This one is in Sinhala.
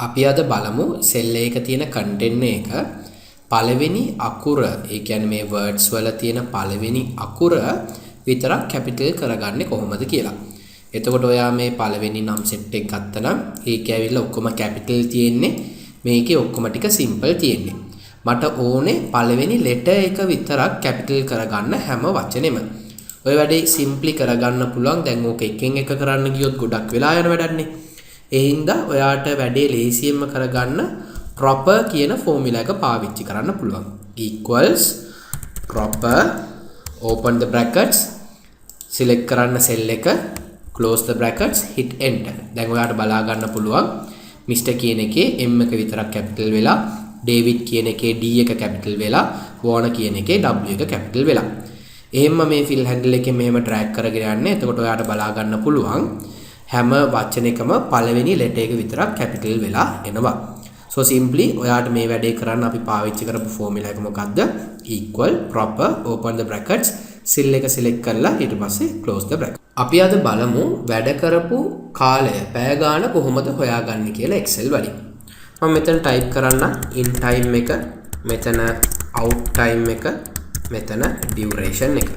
අපි අද බලමු සෙල් එකක තියෙන කන්ටෙන්ට් එක පළවෙනි අකුර ඒ කියන්නේ මේ words වල තියෙන පළවෙනි අකුර විතරක් කැපිටල් කරගන්නේ කොහොමද කියලා. එතකොට ඔයා මේ පළවෙනි නම් සෙට් එක ගත්තනම් ඒකේ ඇවිල්ලා ඔක්කොම කැපිටල් තියෙන්නේ මේකේ ඔක්කොම ටික සිම්පල් තියෙන්නේ. මට ඕනේ පළවෙනි ලෙටර් එක විතරක් කැපිටල් කරගන්න හැම වචනෙම. ඔය වැඩේ සිම්ප්ලි කරගන්න පුළුවන්. දැන් ඕක එකෙන් එක කරන්න ගියොත් ගොඩක් වෙලා යන වැඩක්නේ. ඒ හින්දා ඔයාට වැඩේ ලේසියෙන්ම කරගන්න proper කියන ෆෝමියුලා එක පාවිච්චි කරන්න පුළුවන්. equals proper open the brackets select කරන්න cell එක close the brackets hit enter. දැන් ඔයාට බලා ගන්න පුළුවන් Mr කියන එකේ M එක විතරක් කැපිටල් වෙලා David කියන එකේ D එක කැපිටල් වෙලා Warner කියන එකේ W එක කැපිටල් වෙලා. එහෙම මේ fill handle එකෙන් මෙහෙම drag කරගෙන යන්න. එතකොට ඔයාට බලා ගන්න පුළුවන් හැම වචනයකම පළවෙනි ලෙටර් එක විතරක් කැපිටල් වෙලා එනවා. so simply ඔයාට මේ වැඩේ කරන්න අපි පාවිච්චි කරපු ෆෝමියුලා එක මොකක්ද? equal proper open the brackets cell එක select කරලා ඊට පස්සේ close the bracket. අපි අද බලමු වැඩ කරපු කාලය පැය ගාන කොහොමද හොයාගන්නේ කියලා Excel වලින්. මම මෙතන type කරන්න in time එක, මෙතන out time එක, මෙතන duration එක.